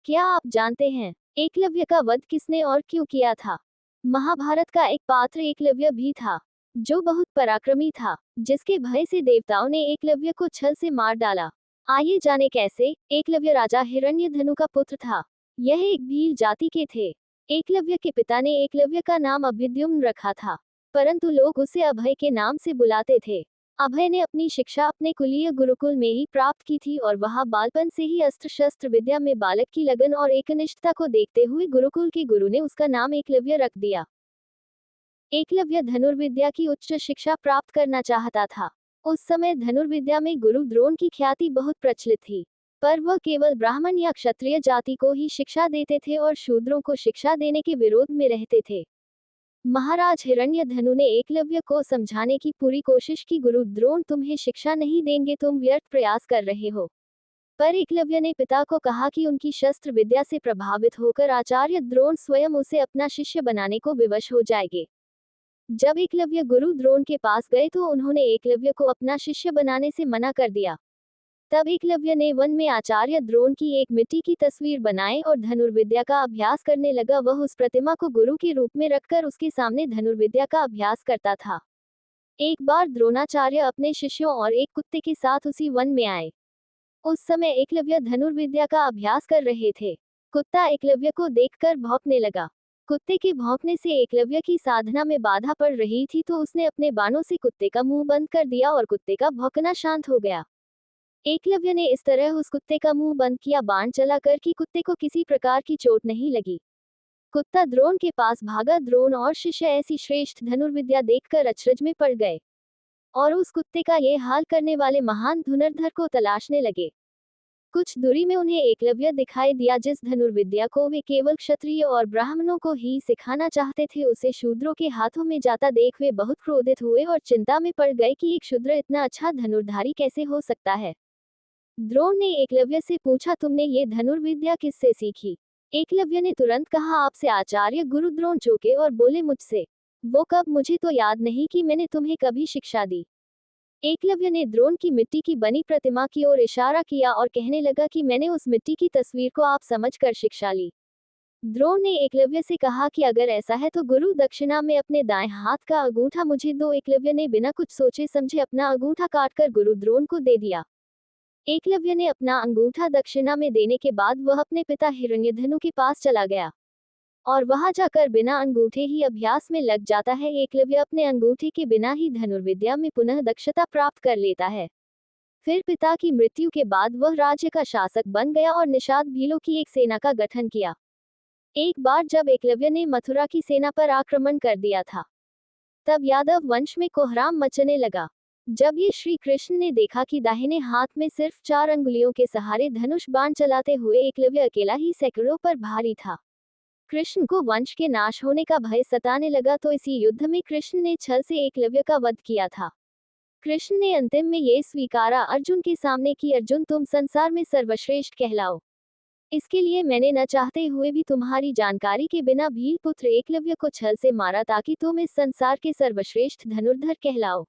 क्या आप जानते हैं एकलव्य का वध किसने और क्यों किया था? महाभारत का एक पात्र एकलव्य भी था, जो बहुत पराक्रमी था, जिसके भय से देवताओं ने एकलव्य को छल से मार डाला। आइए जाने कैसे। एकलव्य राजा हिरण्यधनु का पुत्र था। यह एक भील जाति के थे। एकलव्य के पिता ने एकलव्य का नाम अभिद्युम्न रखा था, परंतु लोग उसे अभय के नाम से बुलाते थे। अभय ने अपनी शिक्षा अपने कुलीय गुरुकुल में ही प्राप्त की थी और वहां बालपन से ही अस्त्र शस्त्र विद्या में बालक की लगन और एकनिष्ठता को देखते हुए गुरुकुल के गुरु ने उसका नाम एकलव्य रख दिया। एकलव्य धनुर्विद्या की उच्च शिक्षा प्राप्त करना चाहता था। उस समय धनुर्विद्या में गुरु द्रोण की ख्याति बहुत प्रचलित थी, पर वह केवल ब्राह्मण या क्षत्रिय जाति को ही शिक्षा देते थे और शूद्रों को शिक्षा देने के विरोध में रहते थे। महाराज हिरण्यधनु ने एकलव्य को समझाने की पूरी कोशिश की, गुरु द्रोण तुम्हें शिक्षा नहीं देंगे, तुम व्यर्थ प्रयास कर रहे हो। पर एकलव्य ने पिता को कहा कि उनकी शस्त्र विद्या से प्रभावित होकर आचार्य द्रोण स्वयं उसे अपना शिष्य बनाने को विवश हो जाएंगे। जब एकलव्य गुरु द्रोण के पास गए तो उन्होंने एकलव्य को अपना शिष्य बनाने से मना कर दिया। तब एकलव्य ने वन में आचार्य द्रोण की एक मिट्टी की तस्वीर बनाई और धनुर्विद्या का अभ्यास करने लगा। वह उस प्रतिमा को गुरु के रूप में रखकर उसके सामने धनुर्विद्या का अभ्यास करता था। एक बार द्रोणाचार्य अपने शिष्यों और एक कुत्ते के साथ उसी वन में आए। उस समय एकलव्य धनुर्विद्या का अभ्यास कर रहे थे। कुत्ता एकलव्य को देखकर भौंकने लगा। कुत्ते के भौंकने से एकलव्य की साधना में बाधा पड़ रही थी, तो उसने अपने बाणों से कुत्ते का मुंह बंद कर दिया और कुत्ते का भौंकना शांत हो गया। एकलव्य ने इस तरह उस कुत्ते का मुंह बंद किया, बाण चलाकर कि कुत्ते को किसी प्रकार की चोट नहीं लगी। कुत्ता द्रोण के पास भागा। द्रोण और शिष्य ऐसी श्रेष्ठ धनुर्विद्या देखकर अचरज में पड़ गए और उस कुत्ते का ये हाल करने वाले महान धनुर्धर को तलाशने लगे। कुछ दूरी में उन्हें एकलव्य दिखाई दिया, जिस धनुर्विद्या को वे केवल क्षत्रिय और ब्राह्मणों को ही सिखाना चाहते थे, उसे शूद्रों के हाथों में जाता देख वे बहुत क्रोधित हुए और चिंता में पड़ गए कि एक शूद्र इतना अच्छा धनुर्धारी कैसे हो सकता है। द्रोण ने एकलव्य से पूछा, तुमने ये धनुर्विद्या किससे सीखी? एकलव्य ने तुरंत कहा, आपसे आचार्य गुरु द्रोण चौंके और बोले, मुझसे? वो कब? मुझे तो याद नहीं कि मैंने तुम्हें कभी शिक्षा दी। एकलव्य ने द्रोण की मिट्टी की बनी प्रतिमा की ओर इशारा किया और कहने लगा कि मैंने उस मिट्टी की तस्वीर को आप समझकर शिक्षा ली। द्रोण ने एकलव्य से कहा कि अगर ऐसा है तो गुरु दक्षिणा में अपने दाएं हाथ का अंगूठा मुझे दो। एकलव्य ने बिना कुछ सोचे समझे अपना अंगूठा काटकर गुरु द्रोण को दे दिया। एकलव्य ने अपना अंगूठा दक्षिणा में देने के बाद वह अपने पिता हिरण्यधनु के पास चला गया और वहां जाकर बिना अंगूठे ही अभ्यास में लग जाता है। एकलव्य अपने अंगूठे के बिना ही धनुर्विद्या में पुनः दक्षता प्राप्त कर लेता है। फिर पिता की मृत्यु के बाद वह राज्य का शासक बन गया और निषाद भीलों की एक सेना का गठन किया। एक बार जब एकलव्य ने मथुरा की सेना पर आक्रमण कर दिया था, तब यादव वंश में कोहराम मचने लगा। जब ये श्री कृष्ण ने देखा कि दाहिने हाथ में सिर्फ 4 अंगुलियों के सहारे धनुष बाण चलाते हुए एकलव्य अकेला ही सैकड़ों पर भारी था, कृष्ण को वंश के नाश होने का भय सताने लगा, तो इसी युद्ध में कृष्ण ने छल से एकलव्य का वध किया था। कृष्ण ने अंतिम में ये स्वीकारा अर्जुन के सामने कि अर्जुन, तुम संसार में सर्वश्रेष्ठ कहलाओ। इसके लिए मैंने न चाहते हुए भी तुम्हारी जानकारी के बिना भील पुत्र एकलव्य को छल से मारा, ताकि तुम इस संसार के सर्वश्रेष्ठ धनुर्धर कहलाओ।